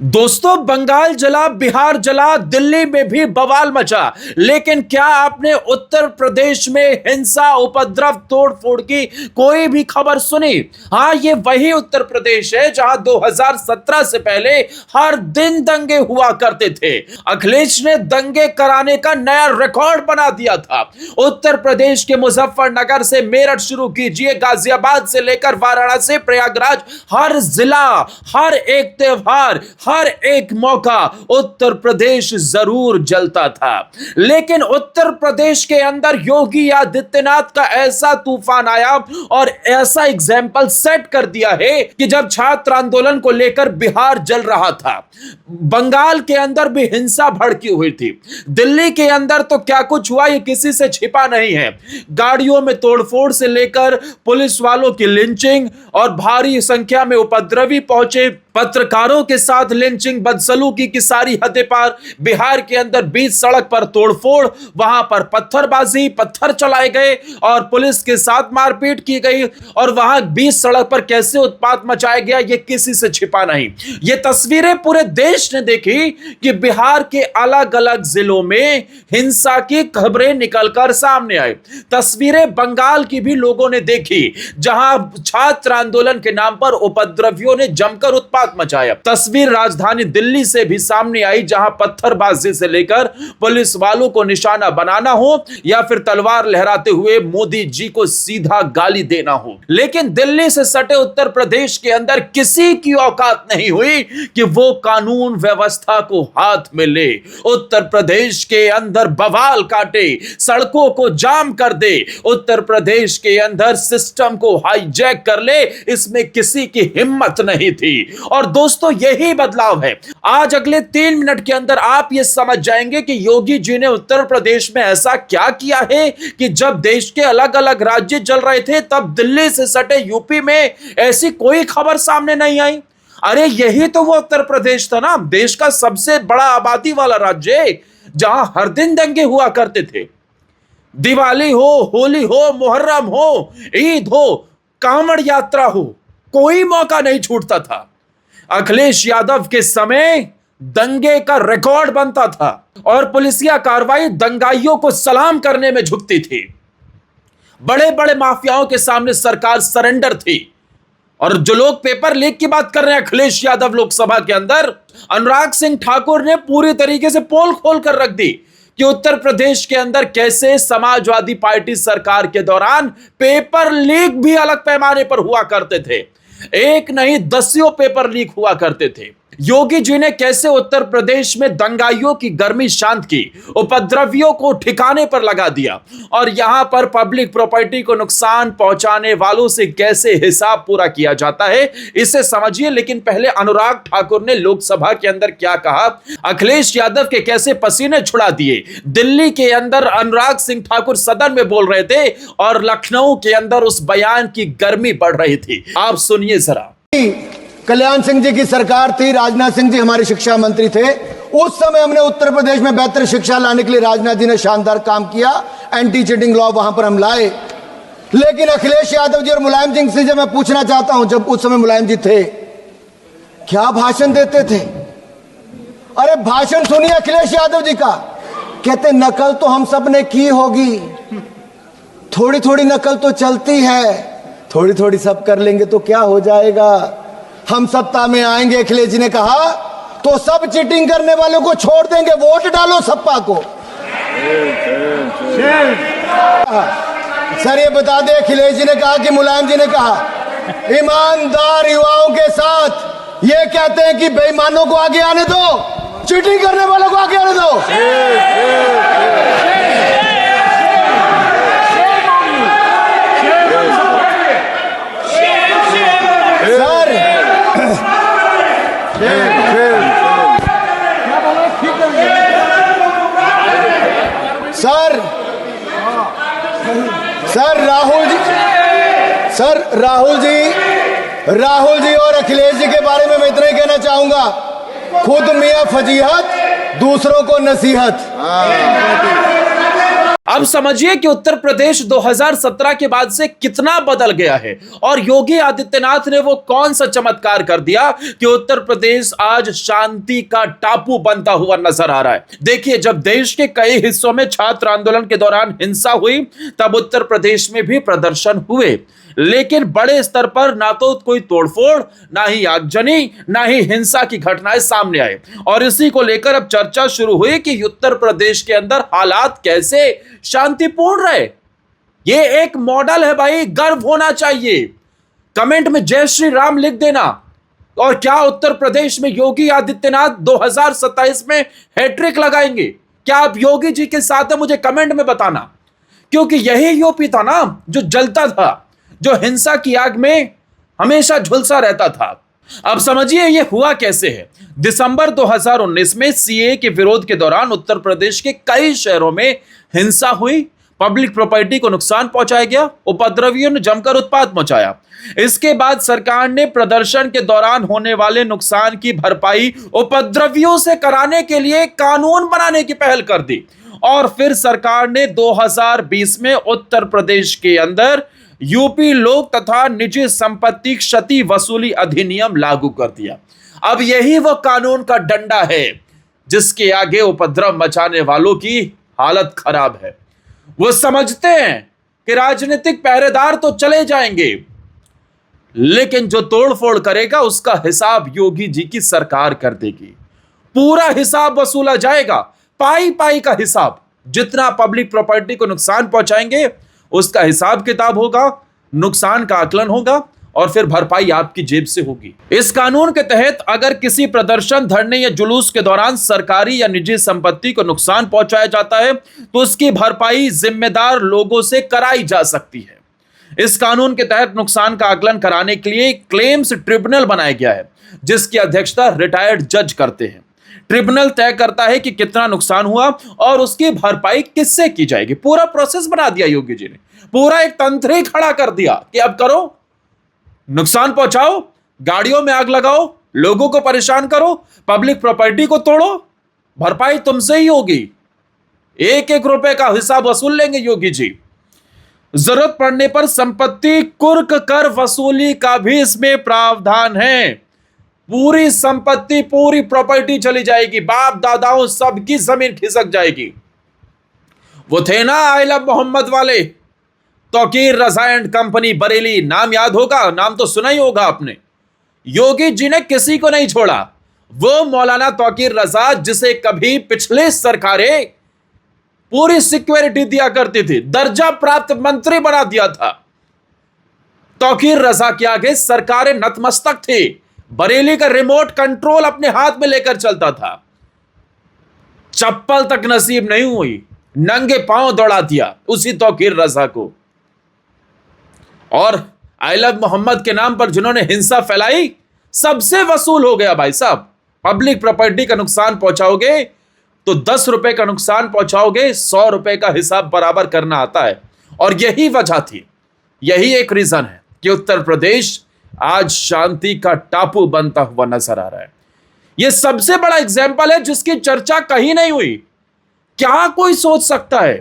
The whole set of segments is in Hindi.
दोस्तों, बंगाल जला, बिहार जला, दिल्ली में भी बवाल मचा। लेकिन क्या आपने उत्तर प्रदेश में हिंसा, उपद्रव, तोड़फोड़ की कोई भी खबर सुनी? हाँ, ये वही उत्तर प्रदेश है जहां 2017 से पहले हर दिन दंगे हुआ करते थे। अखिलेश ने दंगे कराने का नया रिकॉर्ड बना दिया था। उत्तर प्रदेश के मुजफ्फरनगर से मेरठ शुरू कीजिए, गाजियाबाद से लेकर वाराणसी, प्रयागराज, हर जिला, हर एक त्योहार, हर एक मौका उत्तर प्रदेश जरूर जलता था। लेकिन उत्तर प्रदेश के अंदर योगी आदित्यनाथ का ऐसा तूफान आया और ऐसा एग्जाम्पल सेट कर दिया है कि जब छात्र आंदोलन को लेकर बिहार जल रहा था, बंगाल के अंदर भी हिंसा भड़की हुई थी, दिल्ली के अंदर तो क्या कुछ हुआ ये किसी से छिपा नहीं है। गाड़ियों में तोड़फोड़ से लेकर पुलिस वालों की लिंचिंग और भारी संख्या में उपद्रवी पहुंचे, पत्रकारों के साथ लिंचिंग, बदसलूकी की सारी हदें पार। बिहार के अंदर बीच सड़क पर तोड़फोड़, वहां पर पत्थरबाजी, पत्थर चलाए गए और पुलिस के साथ मारपीट की गई और वहां बीच सड़क पर कैसे उत्पात मचाया गया ये किसी से छिपा नहीं। ये तस्वीरें पूरे देश ने देखी कि बिहार के अलग अलग जिलों में हिंसा की खबरें निकलकर सामने आई। तस्वीरें बंगाल की भी लोगों ने देखी जहां छात्र आंदोलन के नाम पर उपद्रवियों ने जमकर उत्पात मचाया। तस्वीर राजधानी दिल्ली से भी सामने आई जहां पत्थरबाजी से लेकर पुलिस वालों को निशाना बनाना हो या फिर तलवार लहराते हुए मोदी जी को सीधा गाली देना हो। लेकिन दिल्ली से सटे उत्तर प्रदेश के अंदर किसी की औकात नहीं हुई कि वो कानून व्यवस्था को हाथ में ले, उत्तर प्रदेश के अंदर बवाल काटे, सड़कों को जाम कर दे, उत्तर प्रदेश के अंदर सिस्टम को हाईजैक कर ले। इसमें किसी की हिम्मत नहीं थी। और दोस्तों, यही बदलाव है। आज अगले 3 मिनट के अंदर आप यह समझ जाएंगे कि योगी जी ने उत्तर प्रदेश में ऐसा क्या किया है कि जब देश के अलग अलग राज्य चल रहे थे तब दिल्ली से सटे यूपी में ऐसी कोई खबर सामने नहीं आई। अरे यही तो वो उत्तर प्रदेश था ना, देश का सबसे बड़ा आबादी वाला राज्य, जहां हर दिन दंगे हुआ करते थे। दिवाली हो, होली हो, मुहर्रम हो, ईद हो, कांवड़ यात्रा हो, कोई मौका नहीं छूटता था। अखिलेश यादव के समय दंगे का रिकॉर्ड बनता था और पुलिसिया कार्रवाई दंगाइयों को सलाम करने में झुकती थी। बड़े बड़े माफियाओं के सामने सरकार सरेंडर थी। और जो लोग पेपर लीक की बात कर रहे हैं अखिलेश यादव लोकसभा के अंदर, अनुराग सिंह ठाकुर ने पूरी तरीके से पोल खोल कर रख दी कि उत्तर प्रदेश के अंदर कैसे समाजवादी पार्टी सरकार के दौरान पेपर लीक भी अलग पैमाने पर हुआ करते थे। एक नहीं, दसियों पेपर लीक हुआ करते थे। योगी जी ने कैसे उत्तर प्रदेश में दंगाइयों की गर्मी शांत की, उपद्रवियों को ठिकाने पर लगा दिया और यहां पर पब्लिक प्रॉपर्टी को नुकसान पहुंचाने वालों से कैसे हिसाब पूरा किया जाता है, इसे समझिए। लेकिन पहले अनुराग ठाकुर ने लोकसभा के अंदर क्या कहा, अखिलेश यादव के कैसे पसीने छुड़ा दिए। दिल्ली के अंदर अनुराग सिंह ठाकुर सदन में बोल रहे थे और लखनऊ के अंदर उस बयान की गर्मी बढ़ रही थी। आप सुनिए जरा। कल्याण सिंह जी की सरकार थी, राजनाथ सिंह जी हमारे शिक्षा मंत्री थे। उस समय हमने उत्तर प्रदेश में बेहतर शिक्षा लाने के लिए राजनाथ जी ने शानदार काम किया, एंटी चीटिंग लॉ वहां पर हम लाए। लेकिन अखिलेश यादव जी और मुलायम सिंह से जब मैं पूछना चाहता हूं, जब उस समय मुलायम जी थे, क्या भाषण देते थे? अरे भाषण सुनिए अखिलेश यादव जी का। कहते नकल तो हम सब ने की होगी, थोड़ी थोड़ी नकल तो चलती है, थोड़ी थोड़ी सब कर लेंगे तो क्या हो जाएगा, हम सत्ता में आएंगे। अखिलेश जी ने कहा तो सब चीटिंग करने वालों को छोड़ देंगे, वोट डालो सपा को। सर ये बता दे, अखिलेश जी ने कहा कि मुलायम जी ने कहा ईमानदार युवाओं के साथ ये कहते हैं कि बेईमानों को आगे आने दो, चीटिंग करने वालों को आगे आने दो। सर राहुल जी और अखिलेश जी के बारे में मैं इतना ही कहना चाहूंगा, खुद मियां फजीहत, दूसरों को नसीहत। अब समझिए कि उत्तर प्रदेश 2017 के बाद से कितना बदल गया है और योगी आदित्यनाथ ने वो कौन सा चमत्कार कर दिया कि उत्तर प्रदेश आज शांति का टापू बनता हुआ नजर आ रहा है। देखिए, जब देश के कई हिस्सों में छात्र आंदोलन के दौरान हिंसा हुई तब उत्तर प्रदेश में भी प्रदर्शन हुए, लेकिन बड़े स्तर पर ना तो कोई तोड़फोड़, ना ही आगजनी, ना ही हिंसा की घटनाएं सामने आए। और इसी को लेकर अब चर्चा शुरू हुई कि उत्तर प्रदेश के अंदर हालात कैसे शांतिपूर्ण रहे। ये एक मॉडल है भाई, गर्व होना चाहिए। कमेंट में जय श्री राम लिख देना। और क्या उत्तर प्रदेश में योगी आदित्यनाथ 2027 में हैट्रिक लगाएंगे? क्या आप योगी जी के साथ हैं? मुझे कमेंट में बताना, क्योंकि यही यूपी था ना जो जलता था, जो हिंसा की आग में हमेशा झुलसा रहता था। अब समझिए ये हुआ कैसे है। दिसंबर 2019 में सीए के विरोध के दौरान उत्तर प्रदेश के कई शहरों में हिंसा हुई, पब्लिक प्रॉपर्टी को नुकसान पहुंचाया गया, उपद्रवियों ने जमकर उत्पात मचाया। इसके बाद सरकार ने प्रदर्शन के दौरान होने वाले नुकसान की भरपाई उपद्रवियों से कराने के लिए कानून बनाने की पहल कर दी। और फिर सरकार ने 2020 में उत्तर प्रदेश के अंदर यूपी लोक तथा निजी संपत्ति क्षति वसूली अधिनियम लागू कर दिया। अब यही वो कानून का डंडा है जिसके आगे उपद्रव मचाने वालों की हालत खराब है। वो समझते हैं कि राजनीतिक पहरेदार तो चले जाएंगे, लेकिन जो तोड़फोड़ करेगा उसका हिसाब योगी जी की सरकार कर देगी। पूरा हिसाब वसूला जाएगा, पाई पाई का हिसाब। जितना पब्लिक प्रॉपर्टी को नुकसान पहुंचाएंगे उसका हिसाब किताब होगा, नुकसान का आकलन होगा और फिर भरपाई आपकी जेब से होगी। इस कानून के तहत अगर किसी प्रदर्शन, धरने या जुलूस के दौरान सरकारी या निजी संपत्ति को नुकसान पहुंचाया जाता है तो उसकी भरपाई जिम्मेदार लोगों से कराई जा सकती है। इस कानून के तहत नुकसान का आकलन कराने के लिए क्लेम्स ट्रिब्यूनल बनाया गया है, जिसकी अध्यक्षता रिटायर्ड जज करते हैं। ट्रिब्यूनल तय करता है कि कितना नुकसान हुआ और उसकी भरपाई किससे की जाएगी। पूरा प्रोसेस बना दिया योगी जी ने, पूरा एक तंत्र ही खड़ा कर दिया कि अब करो, नुकसान पहुंचाओ, गाड़ियों में आग लगाओ, लोगों को परेशान करो, पब्लिक प्रॉपर्टी को तोड़ो, भरपाई तुमसे ही होगी। एक एक रुपए का हिसाब वसूल लेंगे योगी जी। जरूरत पड़ने पर संपत्ति कुर्क कर वसूली का भी इसमें प्रावधान है। पूरी संपत्ति, पूरी प्रॉपर्टी चली जाएगी, बाप दादाओं सबकी जमीन खिसक जाएगी। वो थे ना आई लव मोहम्मद वाले, तौकीर रजा एंड कंपनी बरेली, नाम याद होगा, नाम तो सुना ही होगा आपने। योगी जी ने किसी को नहीं छोड़ा। वो मौलाना तौकीर रजा जिसे कभी पिछले सरकारें पूरी सिक्योरिटी दिया करती थी, दर्जा प्राप्त मंत्री बना दिया था। तौकीर रजा के आगे सरकारें नतमस्तक थी। बरेली का रिमोट कंट्रोल अपने हाथ में लेकर चलता था। चप्पल तक नसीब नहीं हुई, नंगे पांव दौड़ा दिया उसी तौकीर रजा को। और आई लव मोहम्मद के नाम पर जिन्होंने हिंसा फैलाई, सबसे वसूल हो गया भाई साहब। पब्लिक प्रॉपर्टी का नुकसान पहुंचाओगे तो 10 रुपए का नुकसान पहुंचाओगे, 100 रुपए का हिसाब बराबर करना आता है। और यही वजह थी, यही एक रीजन है कि उत्तर प्रदेश आज शांति का टापू बनता हुआ नजर आ रहा है। यह सबसे बड़ा एग्जाम्पल है जिसकी चर्चा कहीं नहीं हुई। क्या कोई सोच सकता है?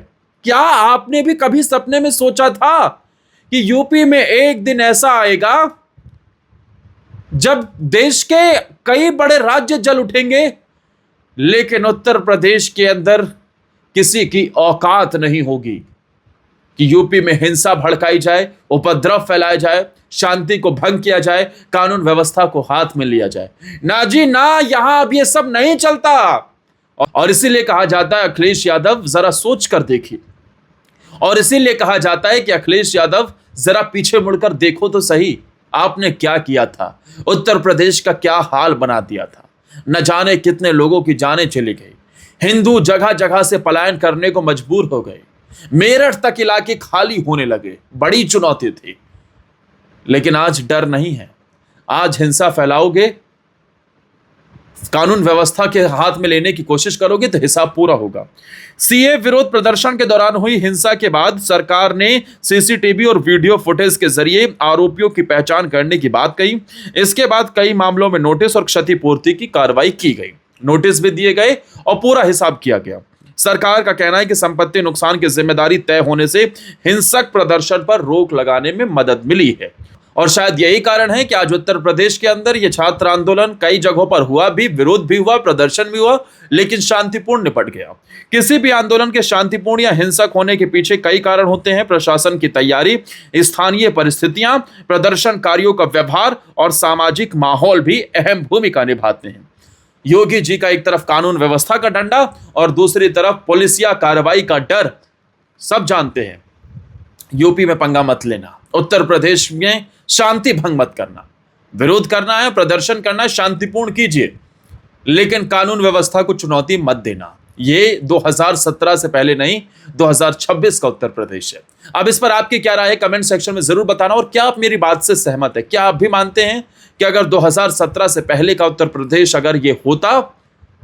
क्या आपने भी कभी सपने में सोचा था कि यूपी में एक दिन ऐसा आएगा जब देश के कई बड़े राज्य जल उठेंगे, लेकिन उत्तर प्रदेश के अंदर किसी की औकात नहीं होगी कि यूपी में हिंसा भड़काई जाए, उपद्रव फैलाया जाए, शांति को भंग किया जाए, कानून व्यवस्था को हाथ में लिया जाए। ना जी ना, यहां अब ये सब नहीं चलता। और इसीलिए कहा जाता है अखिलेश यादव जरा सोच कर देखिए। और इसीलिए कहा जाता है कि अखिलेश यादव जरा पीछे मुड़कर देखो तो सही, आपने क्या किया था, उत्तर प्रदेश का क्या हाल बना दिया था। न जाने कितने लोगों की जानें चली गई, हिंदू जगह जगह से पलायन करने को मजबूर हो गए, मेरठ तक इलाके खाली होने लगे। बड़ी चुनौती थी, लेकिन आज डर नहीं है। आज हिंसा फैलाओगे, कानून व्यवस्था के हाथ में लेने की कोशिश करोगे तो हिसाब पूरा होगा। सीए विरोध प्रदर्शन के दौरान हुई हिंसा के बाद सरकार ने सीसीटीवी और वीडियो फुटेज के जरिए आरोपियों की पहचान करने की बात कही। इसके बाद कई मामलों में नोटिस और क्षतिपूर्ति की कार्रवाई की गई, नोटिस भी दिए गए और पूरा हिसाब किया गया। सरकार का कहना है कि संपत्ति नुकसान की जिम्मेदारी तय होने से हिंसक प्रदर्शन पर रोक लगाने में मदद मिली है। और शायद यही कारण है कि आज उत्तर प्रदेश के अंदर यह छात्र आंदोलन कई जगहों पर हुआ भी, विरोध भी हुआ, प्रदर्शन भी हुआ, लेकिन शांतिपूर्ण निपट गया। किसी भी आंदोलन के शांतिपूर्ण या हिंसक होने के पीछे कई कारण होते हैं। प्रशासन की तैयारी, स्थानीय परिस्थितियां, प्रदर्शनकारियों का व्यवहार और सामाजिक माहौल भी अहम भूमिका निभाते हैं। योगी जी का एक तरफ कानून व्यवस्था का डंडा और दूसरी तरफ पुलिसिया कार्रवाई का डर। सब जानते हैं, यूपी में पंगा मत लेना, उत्तर प्रदेश में शांति भंग मत करना, विरोध करना है, प्रदर्शन करना है, शांतिपूर्ण कीजिए, लेकिन कानून व्यवस्था को चुनौती मत देना। ये 2017 से पहले नहीं, 2026 का उत्तर प्रदेश है। अब इस पर आपकी क्या राय है, कमेंट सेक्शन में जरूर बताना। और क्या आप मेरी बात से सहमत है? क्या आप भी मानते हैं कि अगर 2017 से पहले का उत्तर प्रदेश अगर ये होता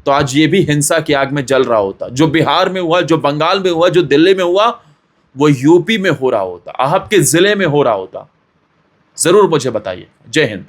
तो आज ये भी हिंसा की आग में जल रहा होता? जो बिहार में हुआ, जो बंगाल में हुआ, जो दिल्ली में हुआ, वो यूपी में हो रहा होता, आपके जिले में हो रहा होता? जरूर मुझे बताइए। जय हिंद।